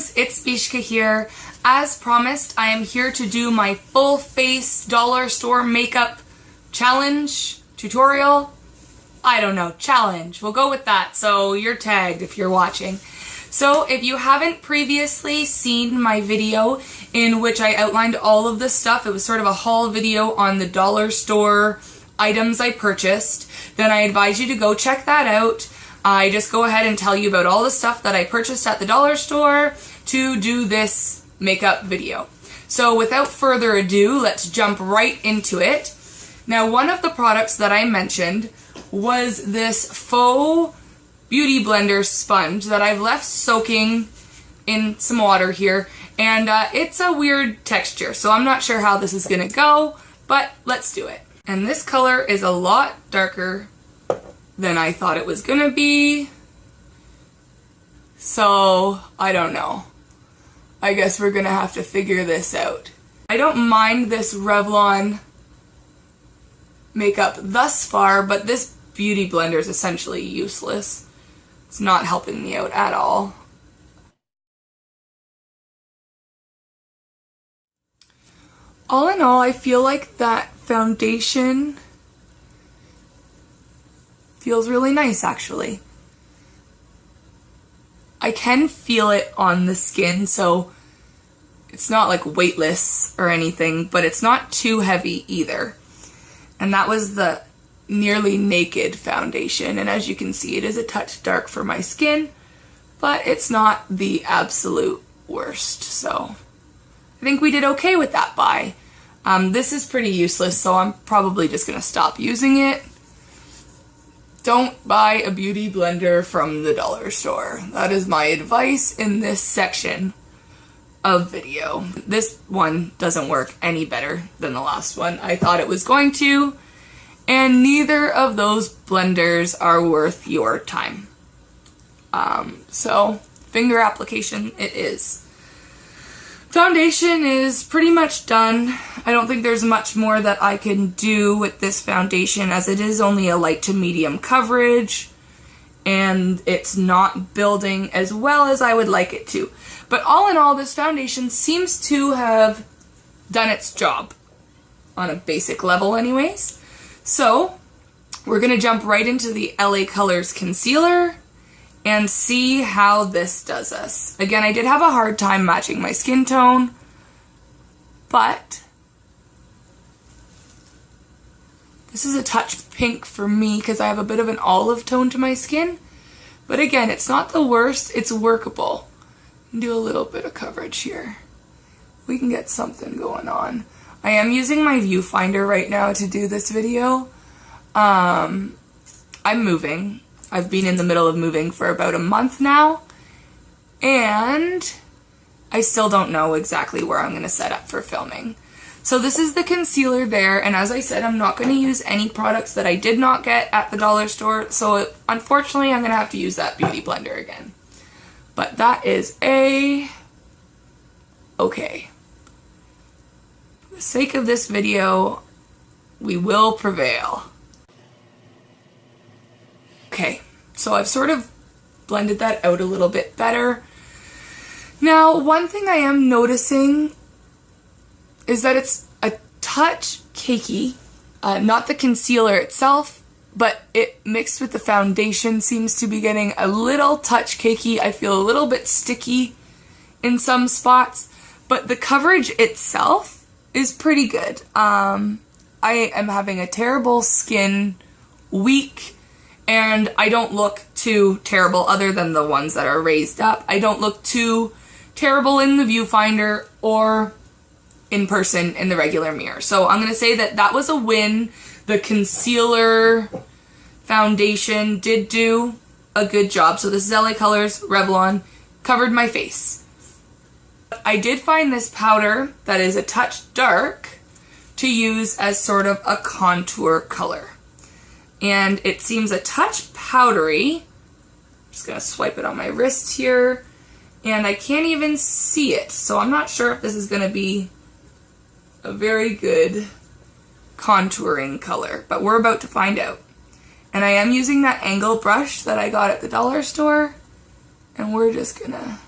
loves, it's Bishka here. As promised, I am here to do my full face dollar store makeup challenge, tutorial, I don't know, challenge. We'll go with that, so you're tagged if you're watching. So if you haven't previously seen my video in which I outlined all of the stuff, it was sort of a haul video on the dollar store items I purchased, then I advise you to go check that out. I just go ahead and tell you about all the stuff that I purchased at the dollar store to do this makeup video. So without further ado, let's jump right into it. Now, one of the products that I mentioned was this faux beauty blender sponge that I've left soaking in some water here, and it's a weird texture, so I'm not sure how this is gonna go, but let's do it. And this color is a lot darker than I thought it was gonna be, so I don't know. I guess we're gonna have to figure this out. I don't mind this Revlon makeup thus far, but this beauty blender is essentially useless. It's not helping me out at all. All in all, I feel like that foundation feels really nice, actually. I can feel it on the skin, so it's not like weightless or anything, but it's not too heavy either. And that was the Nearly Naked foundation, and as you can see, it is a touch dark for my skin, but it's not the absolute worst, so I think we did okay with that buy. This is pretty useless, so I'm probably just gonna stop using it. Don't buy a beauty blender from the dollar store. That is my advice in this section of video. This one doesn't work any better than the last one. I thought it was going to, and neither of those blenders are worth your time. So finger application it is. Foundation is pretty much done. I don't think there's much more that I can do with this foundation, as it is only a light to medium coverage and it's not building as well as I would like it to. But all in all, this foundation seems to have done its job on a basic level anyways. So we're gonna jump right into the LA Colors concealer and see how this does us. Again, I did have a hard time matching my skin tone, but this is a touch pink for me because I have a bit of an olive tone to my skin. But again, it's not the worst, it's workable. Do a little bit of coverage here. We can get something going on. I am using my viewfinder right now to do this video. I'm moving. I've been in the middle of moving for about a month now, and I still don't know exactly where I'm going to set up for filming. So this is the concealer there, and as I said, I'm not going to use any products that I did not get at the dollar store, so unfortunately I'm going to have to use that beauty blender again. But that is okay. For the sake of this video, we will prevail. Okay, so I've sort of blended that out a little bit better. Now, one thing I am noticing is that it's a touch cakey. Not the concealer itself, but it mixed with the foundation seems to be getting a little touch cakey. I feel a little bit sticky in some spots, but the coverage itself is pretty good. I am having a terrible skin week, and I don't look too terrible other than the ones that are raised up. I don't look too terrible in the viewfinder or in person in the regular mirror. So I'm going to say that that was a win. The concealer foundation did do a good job. So this is LA Colors Revlon, covered my face. I did find this powder that is a touch dark to use as sort of a contour color. And it seems a touch powdery. I'm just going to swipe it on my wrist here. And I can't even see it. So I'm not sure if this is going to be a very good contouring color. But we're about to find out. And I am using that angle brush that I got at the dollar store. And we're just going to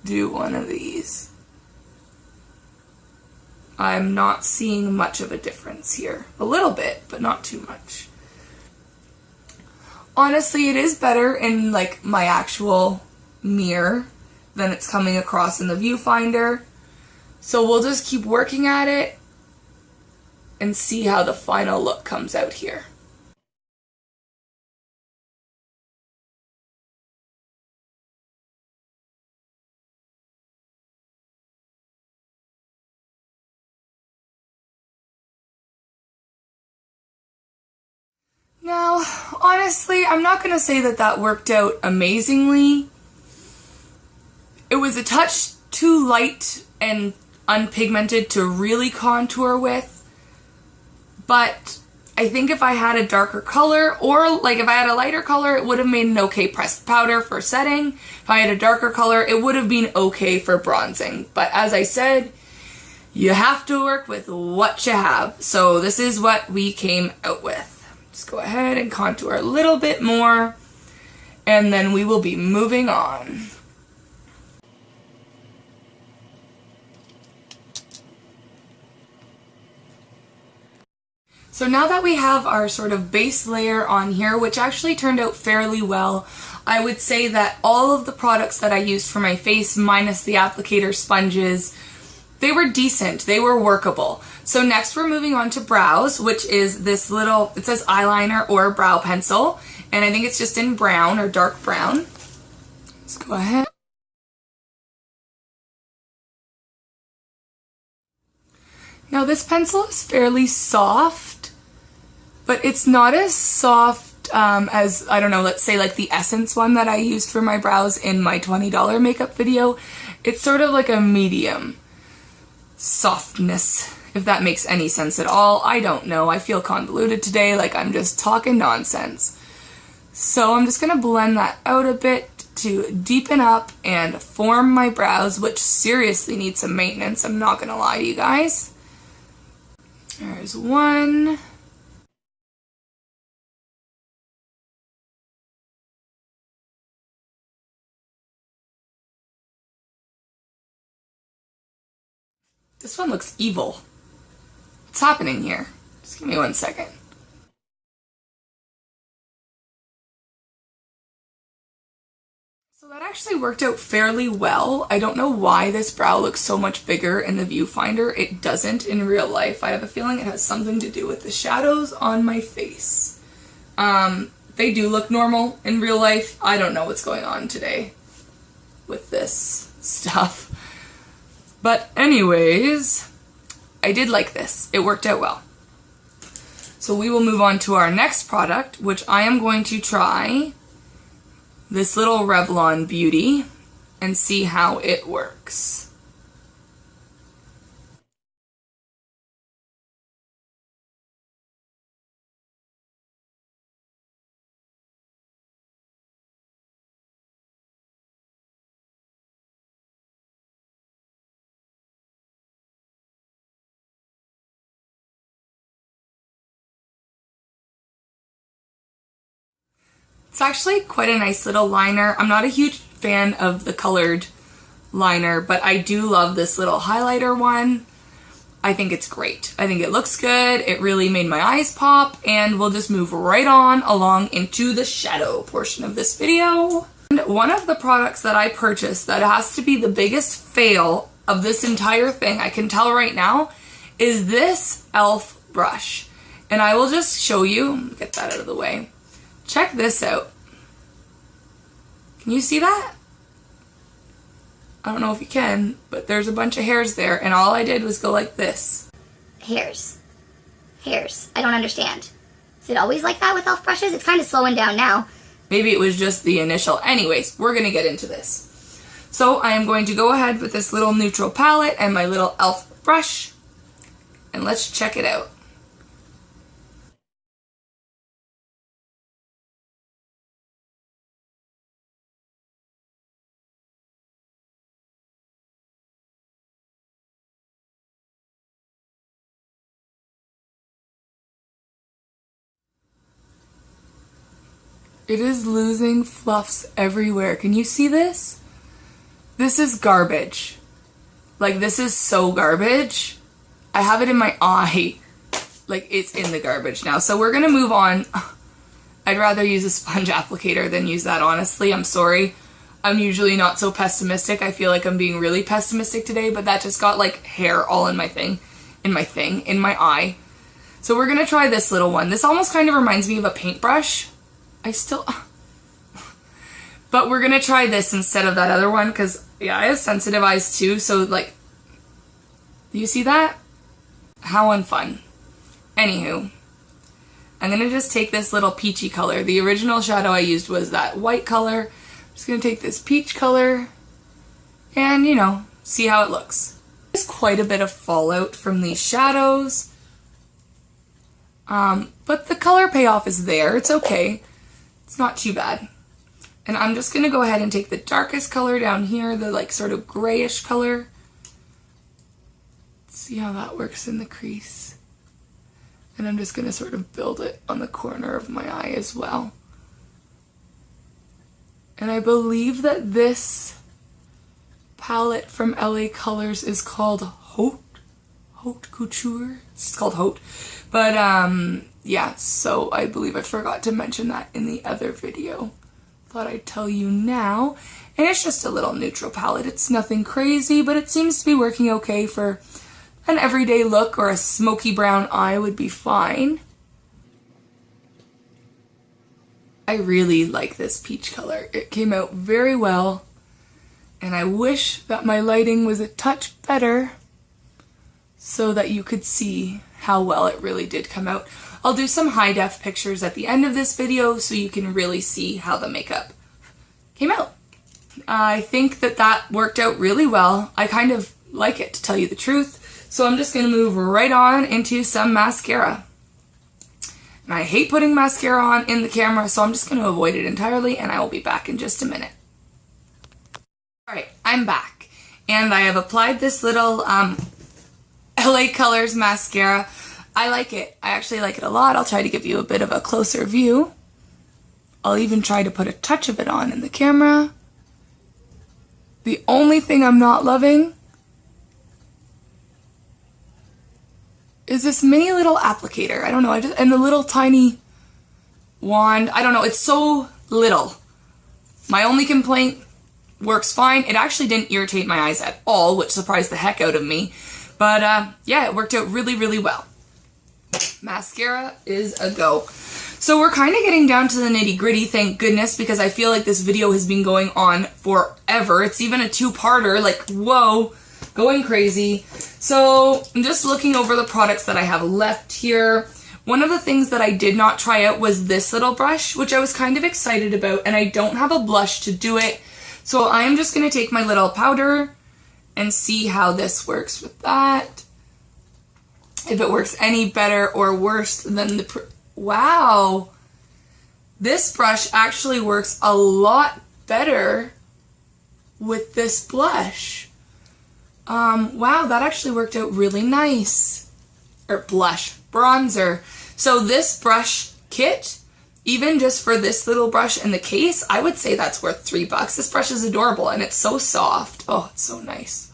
do one of these. I'm not seeing much of a difference here. A little bit, but not too much. Honestly, it is better in like my actual mirror than it's coming across in the viewfinder. So we'll just keep working at it and see how the final look comes out here. Now, honestly, I'm not going to say that that worked out amazingly. It was a touch too light and unpigmented to really contour with, but I think if I had a darker color, or like if I had a lighter color, it would have made an okay pressed powder for setting. If I had a darker color, it would have been okay for bronzing. But as I said, you have to work with what you have. So this is what we came out with. Just go ahead and contour a little bit more, and then we will be moving on. So now that we have our sort of base layer on here, which actually turned out fairly well, I would say that all of the products that I used for my face, minus the applicator sponges, they were decent, they were workable. So next we're moving on to brows, which is this little, it says eyeliner or brow pencil, and I think it's just in brown or dark brown. Let's go ahead. Now this pencil is fairly soft, but it's not as soft as, I don't know, let's say like the Essence one that I used for my brows in my $20 makeup video. It's sort of like a medium softness, if that makes any sense at all. I don't know. I feel convoluted today, like I'm just talking nonsense. So I'm just going to blend that out a bit to deepen up and form my brows, which seriously need some maintenance, I'm not going to lie to you guys. There's one. This one looks evil. What's happening here? Just give me 1 second. So that actually worked out fairly well. I don't know why this brow looks so much bigger in the viewfinder. It doesn't in real life. I have a feeling it has something to do with the shadows on my face. They do look normal in real life. I don't know what's going on today with this stuff. But anyways, I did like this. It worked out well. So we will move on to our next product, which I am going to try this little Revlon Beauty and see how it works. It's actually quite a nice little liner. I'm not a huge fan of the colored liner, but I do love this little highlighter one. I think it's great. I think it looks good. It really made my eyes pop, and we'll just move right on along into the shadow portion of this video. And one of the products that I purchased that has to be the biggest fail of this entire thing, I can tell right now, is this e.l.f. brush. And I will just show you, get that out of the way. Check this out. Can you see that? I don't know if you can, but there's a bunch of hairs there, and all I did was go like this. Hairs. Hairs. I don't understand. Is it always like that with e.l.f. brushes? It's kind of slowing down now. Maybe it was just the initial. Anyways, we're going to get into this. So I am going to go ahead with this little neutral palette and my little e.l.f. brush, and let's check it out. It is losing fluffs everywhere. Can you see this? This is garbage. Like, this is so garbage. I have it in my eye. Like, it's in the garbage now. So we're gonna move on. I'd rather use a sponge applicator than use that, honestly. I'm sorry. I'm usually not so pessimistic. I feel like I'm being really pessimistic today, but that just got like hair all in my eye. So we're gonna try this little one. This almost kind of reminds me of a paintbrush. But we're gonna try this instead of that other one because, yeah, I have sensitive eyes too, so like, do you see that? How unfun. Anywho, I'm gonna just take this little peachy color. The original shadow I used was that white color. I'm just gonna take this peach color and, you know, see how it looks. There's quite a bit of fallout from these shadows. But the color payoff is there. It's okay. It's not too bad. And I'm just gonna go ahead and take the darkest color down here, the like sort of grayish color. See how that works in the crease. And I'm just gonna sort of build it on the corner of my eye as well. And I believe that this palette from LA Colors is called Haute Couture. It's called Haute. But yeah, so I believe I forgot to mention that in the other video. Thought I'd tell you now. And it's just a little neutral palette. It's nothing crazy, but it seems to be working okay for an everyday look, or a smoky brown eye would be fine. I really like this peach color. It came out very well, and I wish that my lighting was a touch better so that you could see how well it really did come out. I'll do some high def pictures at the end of this video so you can really see how the makeup came out. I think that that worked out really well. I kind of like it, to tell you the truth. So I'm just going to move right on into some mascara. And I hate putting mascara on in the camera, so I'm just going to avoid it entirely, and I will be back in just a minute. Alright, I'm back. And I have applied this little LA Colors mascara. I like it. I actually like it a lot. I'll try to give you a bit of a closer view. I'll even try to put a touch of it on in the camera. The only thing I'm not loving is this mini little applicator. I don't know, and the little tiny wand. I don't know, it's so little. My only complaint, works fine. It actually didn't irritate my eyes at all, which surprised the heck out of me. But yeah, it worked out really, really well. Mascara is a go. So we're kind of getting down to the nitty gritty, thank goodness, because I feel like this video has been going on forever. It's even a two-parter, like, whoa, going crazy. So I'm just looking over the products that I have left here. One of the things that I did not try out was this little brush, which I was kind of excited about, and I don't have a blush to do it. So I'm just going to take my little powder and see how this works with that. If it works any better or worse than the... Wow! This brush actually works a lot better with this blush. Wow, that actually worked out really nice. Or bronzer. So this brush kit, even just for this little brush and the case, I would say that's worth $3. This brush is adorable and it's so soft. Oh, it's so nice.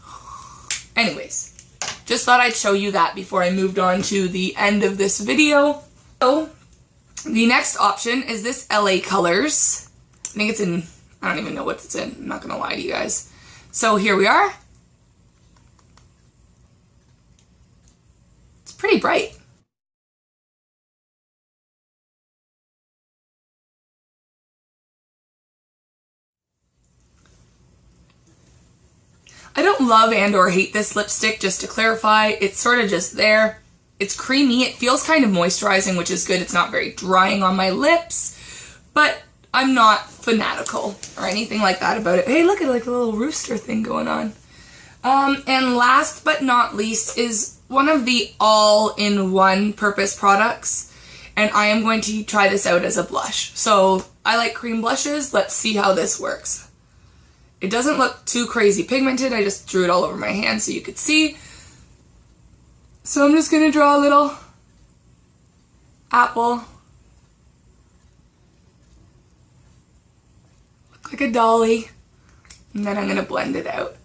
Anyways, just thought I'd show you that before I moved on to the end of this video. So, the next option is this LA Colors. I think it's in, I don't even know what it's in. I'm not gonna lie to you guys. So here we are. It's pretty bright. I don't love and or hate this lipstick, just to clarify. It's sort of just there. It's creamy. It feels kind of moisturizing, which is good. It's not very drying on my lips, but I'm not fanatical or anything like that about it. Hey, look at like a little rooster thing going on. And last but not least is one of the all-in-one purpose products, and I am going to try this out as a blush. So I like cream blushes. Let's see how this works. It doesn't look too crazy pigmented. I just drew it all over my hand so you could see. So I'm just going to draw a little apple. Look like a dolly. And then I'm going to blend it out.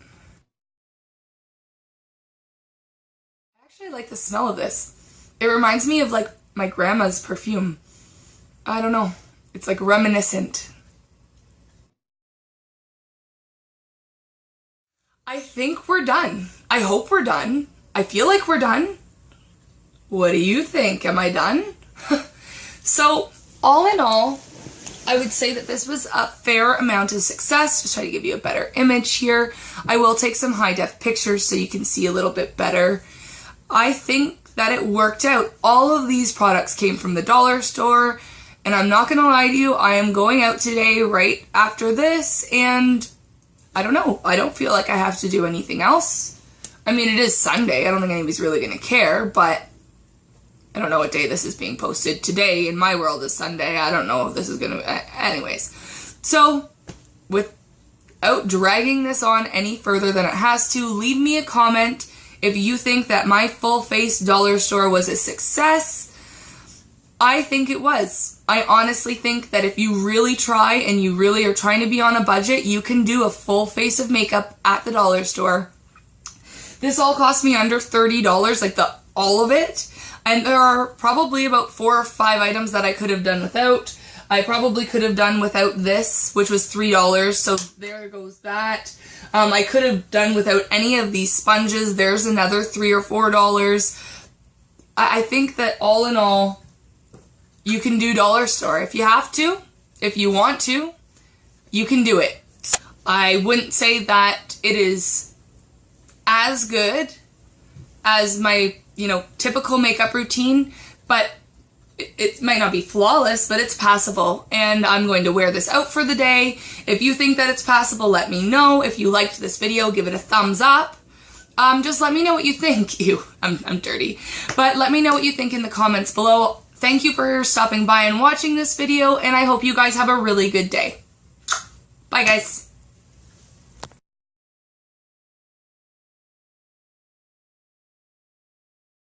I actually like the smell of this. It reminds me of like my grandma's perfume. I don't know. It's like reminiscent. I think we're done. I hope we're done. I feel like we're done. What do you think? Am I done? So, all in all, I would say that this was a fair amount of success. Just try to give you a better image here. I will take some high-def pictures so you can see a little bit better. I think that it worked out. All of these products came from the dollar store, and I'm not going to lie to you, I am going out today right after this, and I don't know. I don't feel like I have to do anything else. I mean, it is Sunday. I don't think anybody's really going to care, but I don't know what day this is being posted. Today, in my world, is Sunday. I don't know if this is going to... Anyways. So, without dragging this on any further than it has to, leave me a comment if you think that my full-face dollar store was a success. I think it was. I honestly think that if you really try and you really are trying to be on a budget, you can do a full face of makeup at the dollar store. This all cost me under $30, like all of it. And there are probably about 4 or 5 items that I could have done without. I probably could have done without this, which was $3, so there goes that. I could have done without any of these sponges. There's another $3 or $4. I think that all in all, you can do dollar store. If you have to, if you want to, you can do it. I wouldn't say that it is as good as my, typical makeup routine, but it might not be flawless, but it's passable, and I'm going to wear this out for the day. If you think that it's passable, let me know. If you liked this video, give it a thumbs up. Just let me know what you think. Ew, I'm dirty. But let me know what you think in the comments below. Thank you for stopping by and watching this video, and I hope you guys have a really good day. Bye, guys.